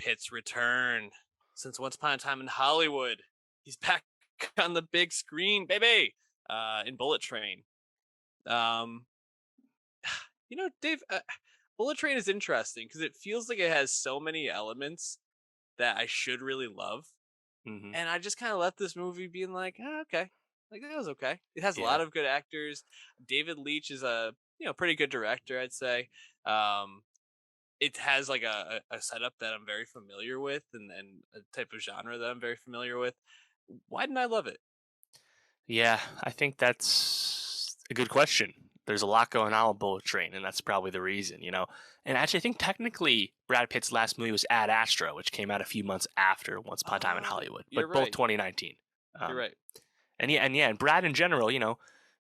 Pitt's return since Once Upon a Time in Hollywood. He's back on the big screen, baby. In Bullet Train. Um, Dave, Bullet Train is interesting because it feels like it has so many elements that I should really love, Hmm. and I just kind of left this movie being like, okay, like that was okay. It has a Yeah. lot of good actors. David Leitch is a pretty good director, I'd say. Um, it has like a setup that I'm very familiar with, and a type of genre that I'm very familiar with. Why didn't I love it? Yeah, I think that's a good question. There's a lot going on with Bullet Train, and that's probably the reason. And actually, I think technically Brad Pitt's last movie was Ad Astra, which came out a few months after Once Upon a Time in Hollywood, You're but both right. 2019. You're Um, right. and Brad in general,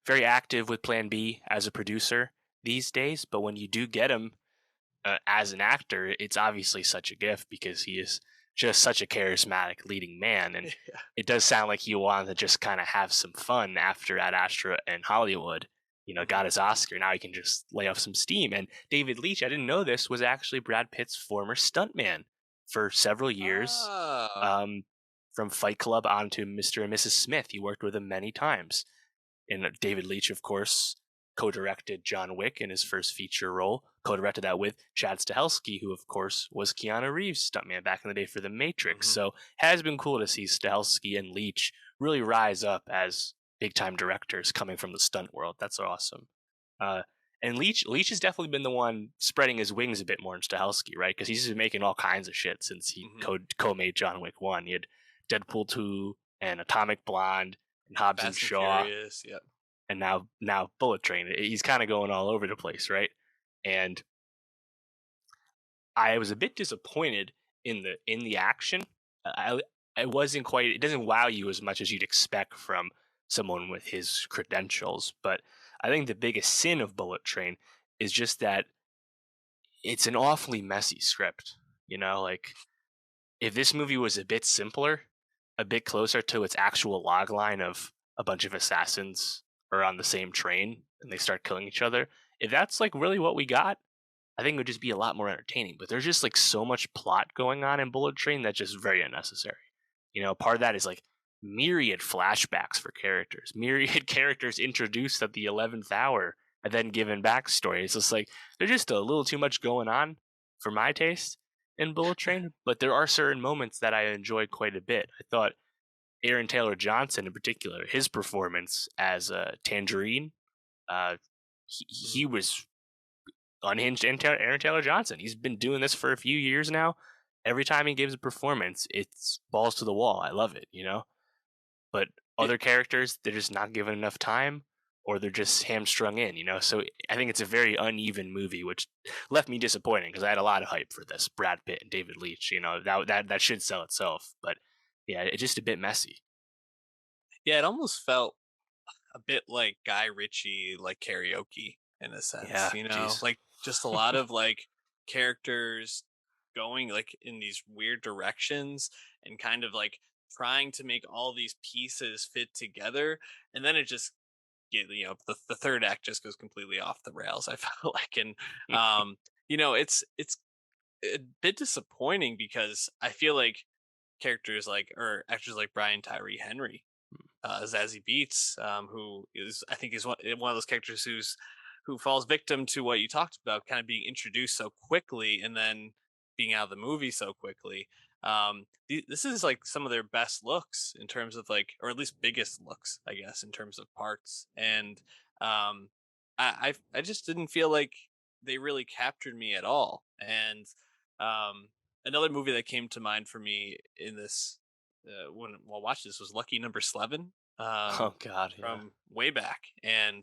very active with Plan B as a producer these days. But when you do get him as an actor, it's obviously such a gift because he is just such a charismatic leading man. And Yeah. it does sound like he wanted to just kind of have some fun after Ad Astra and Hollywood, got Mhm. his Oscar. Now he can just lay off some steam. And David Leitch, I didn't know this, was actually Brad Pitt's former stuntman for several years. Oh. Um, from Fight Club on to Mr. and Mrs. Smith. He worked with him many times. And David Leitch, of course, co-directed John Wick in his first feature role. Co-directed that with Chad Stahelski, who of course was Keanu Reeves' stuntman back in the day for The Matrix. Mhm. So has been cool to see Stahelski and Leitch really rise up as big-time directors coming from the stunt world. That's awesome. Uh, and Leitch has definitely been the one spreading his wings a bit more in Stahelski, right? Because he's been making all kinds of shit since he Mhm. co-made John Wick 1. He had Deadpool 2 and Atomic Blonde and Hobbs and Fast and Shaw Furious. Yep. and now Bullet Train. He's kind of going all over the place, right? And I was a bit disappointed in the action. I wasn't quite. It doesn't wow you as much as you'd expect from someone with his credentials. But I think the biggest sin of Bullet Train is just that it's an awfully messy script. Like if this movie was a bit simpler, a bit closer to its actual log line of a bunch of assassins are on the same train and they start killing each other, if that's like really what we got, I think it would just be a lot more entertaining. But there's just like so much plot going on in Bullet Train that's just very unnecessary. Part of that is like myriad flashbacks for characters, myriad characters introduced at the 11th hour and then given backstory. It's just like there's just a little too much going on for my taste in Bullet Train. But there are certain moments that I enjoyed quite a bit. I thought Aaron Taylor Johnson in particular, his performance as Tangerine, uh, he Mhm. was unhinged. Aaron Taylor Johnson. He's been doing this for a few years now. Every time he gives a performance, it's balls to the wall. I love it. But Yeah. other characters, they're just not given enough time, or they're just hamstrung in. So I think it's a very uneven movie, which left me disappointed because I had a lot of hype for this. Brad Pitt and David Leitch. That should sell itself, but yeah, it's just a bit messy. Yeah. It almost felt a bit like Guy Ritchie, like karaoke in a sense. Yeah, jeez. Like just a lot of like characters going like in these weird directions and kind of like trying to make all these pieces fit together, and then it just the third act just goes completely off the rails. I felt like, and it's a bit disappointing because I feel like characters like or actors like Brian Tyree Henry, Zazie Beetz, who is I think is one of those characters who falls victim to what you talked about, kind of being introduced so quickly and then being out of the movie so quickly. This is like some of their best looks in terms of like, or at least biggest looks, I guess, in terms of parts. And I just didn't feel like they really captured me at all. And um, another movie that came to mind for me in this when while watching this was Lucky Number 11, Oh God, yeah. from way back, and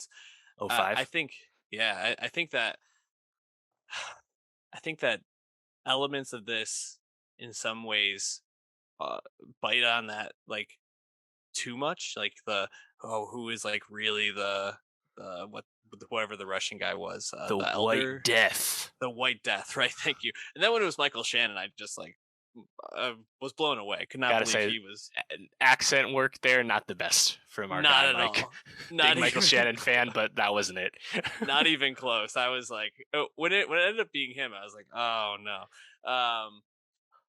Oh I five. think I think that I think that elements of this in some ways uh, bite on that like too much, like the who is like really the what whoever the Russian guy was, The the White elder, Death. the White Death, right? Thank you. And then when it was Michael Shannon, I just like was blown away. Could not Gotta believe say, he was accent work there, not the best from our not guy at Mike. all, Big not Michael even Shannon fan, but that wasn't it. not even close. I was like, when it ended up being him, I was like, oh no.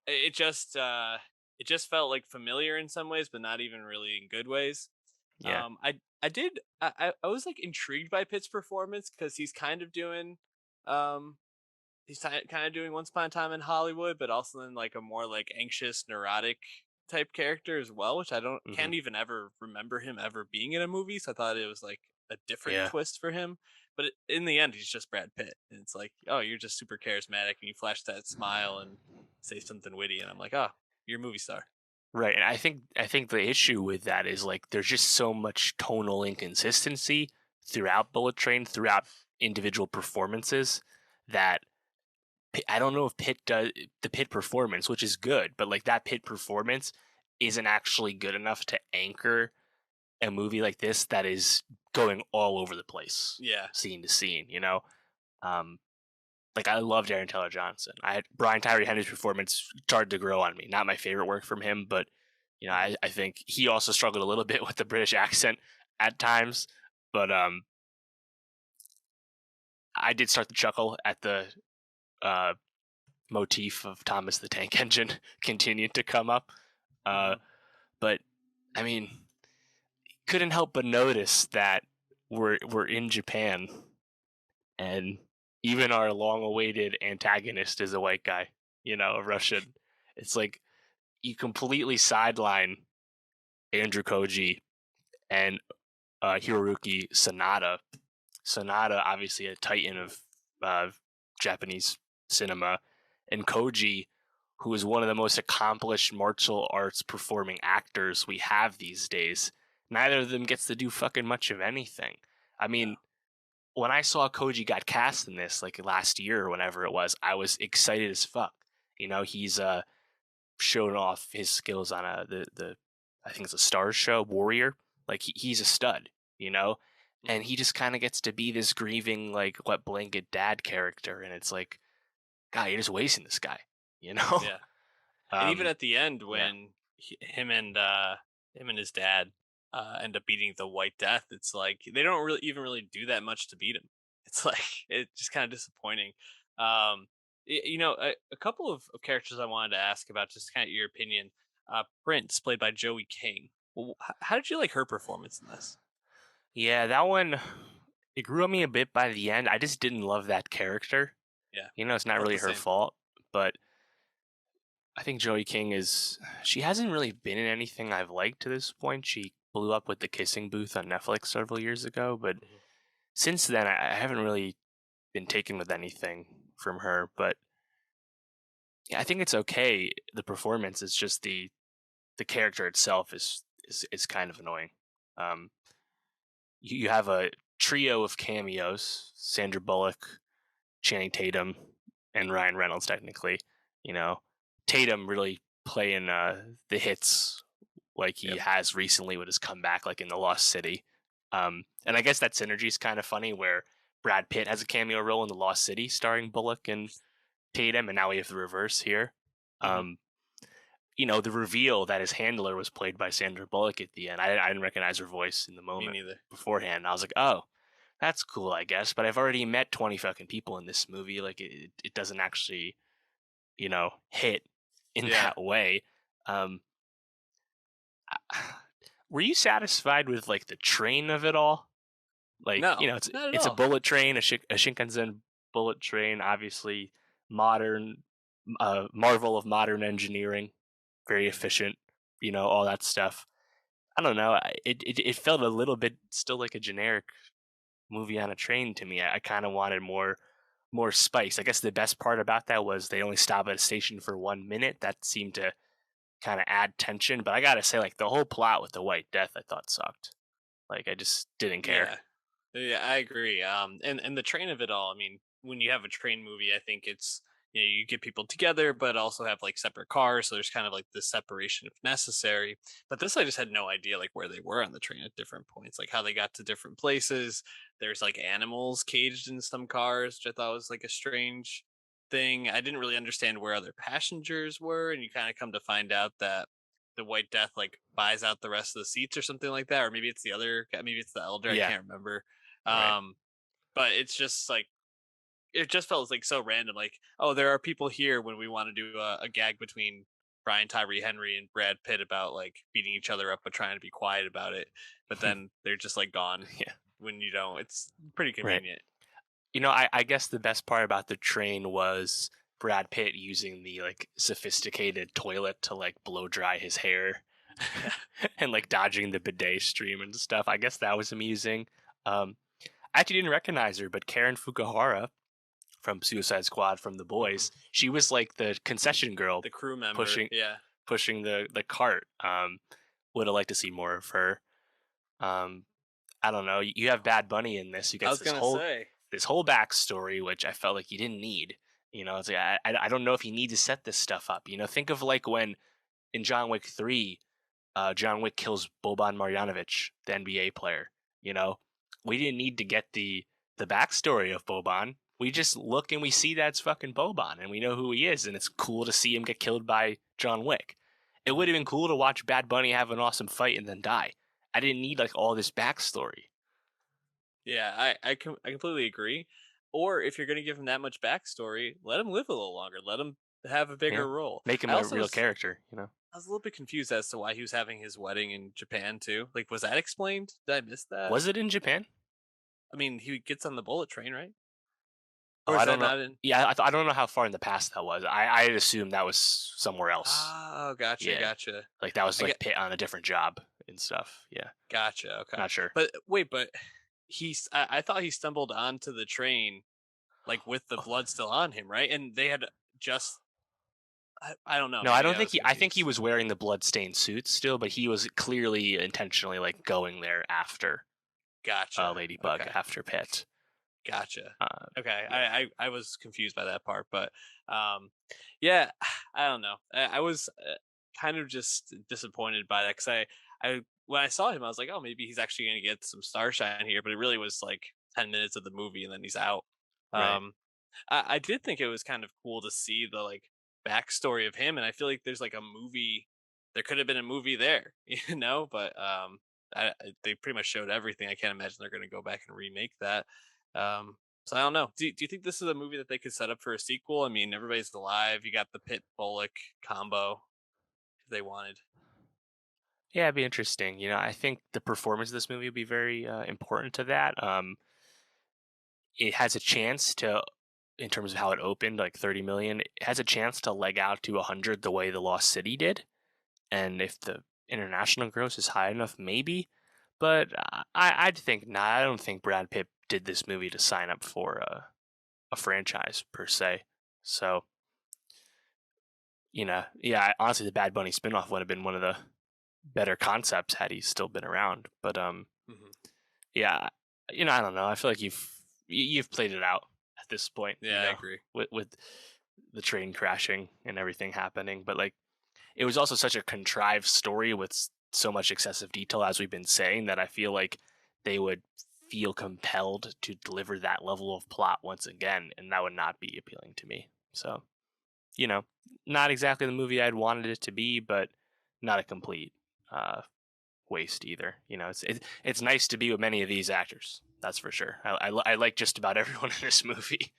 it just felt like familiar in some ways, but not even really in good ways. Yeah. I did I was like intrigued by Pitt's performance because he's kind of doing um kind of doing Once Upon a Time in Hollywood, but also in like a more like anxious, neurotic type character as well, which I don't Hmm. can't even ever remember him ever being in a movie. So I thought it was like a different Yeah. twist for him. But in the end, he's just Brad Pitt, and it's like, oh, you're just super charismatic, and you flash that smile and say something witty, and I'm like, oh, you're a movie star. Right. And I think the issue with that is like there's just so much tonal inconsistency throughout Bullet Train, throughout individual performances that I don't know if Pitt does the Pitt performance, which is good, but like that Pitt performance isn't actually good enough to anchor a movie like this that is going all over the place, Yeah. scene to scene. Um, like I loved Aaron Taylor Johnson. I had Brian Tyree Henry's performance started to grow on me. Not my favorite work from him, but Hmm. I think he also struggled a little bit with the British accent at times. But I did start to chuckle at the uh, motif of Thomas the Tank Engine continued to come up. Uh, Hmm. but I mean, couldn't help but notice that we're in Japan, and even our long-awaited antagonist is a white guy. A Russian. It's like you completely sideline Andrew Koji and Hiroyuki Sanada. Sanada, obviously a titan of uh, Japanese cinema, and Koji, who is one of the most accomplished martial arts performing actors we have these days. Neither of them gets to do fucking much of anything. I No. mean, when I saw Koji got cast in this, like last year or whenever it was, I was excited as fuck. He's shown off his skills on the I think it's a Stars show, Warrior. Like he's a stud, you know, and Hmm. he just kind of gets to be this grieving like what blanket dad character, and it's like, God, you're just wasting this guy, you know. Yeah. And even um, at the end, yeah, when him and his dad end up beating the White Death, it's like they don't really do that much to beat him. It's like it's just kind of disappointing. A couple of characters I wanted to ask about, just kind of your opinion. Prince, played by Joey King. Well, how did you like her performance in this? yeah, that one it grew on me a bit by the end. I just didn't love that character. Yeah, It's not felt really the her same. fault, but I think Joey King she hasn't really been in anything I've liked to this point. She blew up with The Kissing Booth on Netflix several years ago, but Mhm. since then I haven't really been taken with anything from her. But yeah, I think it's okay. The performance is just the character itself is kind of annoying. Um, you have a trio of cameos: Sandra Bullock, Channing Tatum, and Ryan Reynolds. Technically, you know, Tatum really playing the hits like he Yep. has recently with his comeback, like in The Lost City. And I guess that synergy is kind of funny where Brad Pitt has a cameo role in The Lost City starring Bullock and Tatum, and now we have the reverse here. Hmm. Um, the reveal that his handler was played by Sandra Bullock at the end. I didn't recognize her voice in the Me moment neither. beforehand. I was like, oh, that's cool, I guess. But I've already met 20 fucking people in this movie. Like, it doesn't actually, hit in Yeah. that way. Um, were you satisfied with like the train of it all? Like, No, it's not at it's a all. bullet train, a Shinkansen bullet train, obviously modern, marvel of modern engineering, very efficient, all that stuff. I don't know. It felt a little bit still like a generic movie on a train to me. I kind of wanted more spice. I guess the best part about that was they only stop at a station for 1 minute. That seemed to kind of add tension. But I gotta say, like the whole plot with the White Death, I thought sucked. Like I just didn't care. Yeah. Yeah, I agree. And the train of it all. I mean, when you have a train movie, I think it's you get people together, but also have like separate cars, so there's kind of like this separation if necessary. But this, I just had no idea like where they were on the train at different points, like how they got to different places. There's like animals caged in some cars, which I thought was like a strange thing. I didn't really understand where other passengers were, and you kind of come to find out that the White Death like buys out the rest of the seats or something like that, or maybe it's the other, maybe it's the elder. I Yeah, can't remember. right. um, but it's just like it just felt like so random. Like, oh, there are people here when we want to do a gag between Brian Tyree Henry and Brad Pitt about like beating each other up, but trying to be quiet about it. But then they're just like gone Yeah, when you don't. It's pretty right. convenient. I guess the best part about the train was Brad Pitt using the like sophisticated toilet to like blow dry his hair and like dodging the bidet stream and stuff. I guess that was amusing. I actually didn't recognize her, but Karen Fukuhara from Suicide Squad from The Hmm. Boys, she was like the concession girl The crew member, pushing yeah. pushing the cart. Would have liked to see more of her. Um, I don't know. You have Bad Bunny in this. You I get was gonna say, this whole backstory, which I felt like you didn't need. It's like I don't know if you need to set this stuff up. Think of like when in John Wick 3, John Wick kills Boban Marjanovic, the NBA player. You know, we didn't need to get the backstory of Boban. We just look and we see that's fucking Boban, and we know who he is, and it's cool to see him get killed by John Wick. It would have been cool to watch Bad Bunny have an awesome fight and then die. I didn't need like all this backstory. yeah, I completely agree. Or if you're gonna give him that much backstory, let him live a little longer. Let him have a Yeah, bigger role. make him I a also real was character. I was a little bit confused as to why he was having his wedding in Japan too. Like, was that explained? Did I miss that? Was it in Japan? I mean, he gets on the bullet train, right? Oh, Or I is don't that know. not in? Yeah, I don't know how far in the past that was. I had assumed that was somewhere else. Oh, gotcha, Yeah, gotcha. like that was I like get Pitt on a different job and stuff. Yeah, gotcha. Okay, not sure. but wait, but I thought he stumbled onto the train like with the Oh, blood still on him, right? And they had just I don't know. no, I Maybe don't I think was he. I think he confused. was wearing the bloodstained suit still, but he was clearly intentionally like going there after Gotcha. Ladybug, Okay. after Pitt. Gotcha. Uh, Okay. yeah, I was confused by that part, but um, yeah, I don't know. I was kind of just disappointed by that because I when I saw him, I was like, oh, maybe he's actually going to get some starshine here, but it really was like 10 minutes of the movie and then he's out. right. Um, I did think it was kind of cool to see the like backstory of him, and I feel like there's like a movie. There could have been a movie there, but they pretty much showed everything. I can't imagine they're going to go back and remake that. So I don't know. Do you think this is a movie that they could set up for a sequel? I mean, everybody's alive. You got the Pit Bullock combo if they wanted. Yeah, it'd be interesting. I think the performance of this movie would be very important to that. It has a chance to, in terms of how it opened, like 30 million, it has a chance to leg out to 100 the way The Lost City did. And if the international gross is high enough, maybe. But I'd think not. I don't think Brad Pitt did this movie to sign up for a franchise per se. So, yeah, honestly, the Bad Bunny spinoff would have been one of the better concepts had he still been around. But Hmm. yeah, I don't know. I feel like you've played it out at this point. Yeah, I agree. With the train crashing and everything happening, but like it was also such a contrived story with so much excessive detail, as we've been saying, that I feel like they would feel compelled to deliver that level of plot once again, and that would not be appealing to me. So, you know, not exactly the movie I'd wanted it to be, but not a complete uh, waste either. It's nice to be with many of these actors. That's for sure. I like just about everyone in this movie.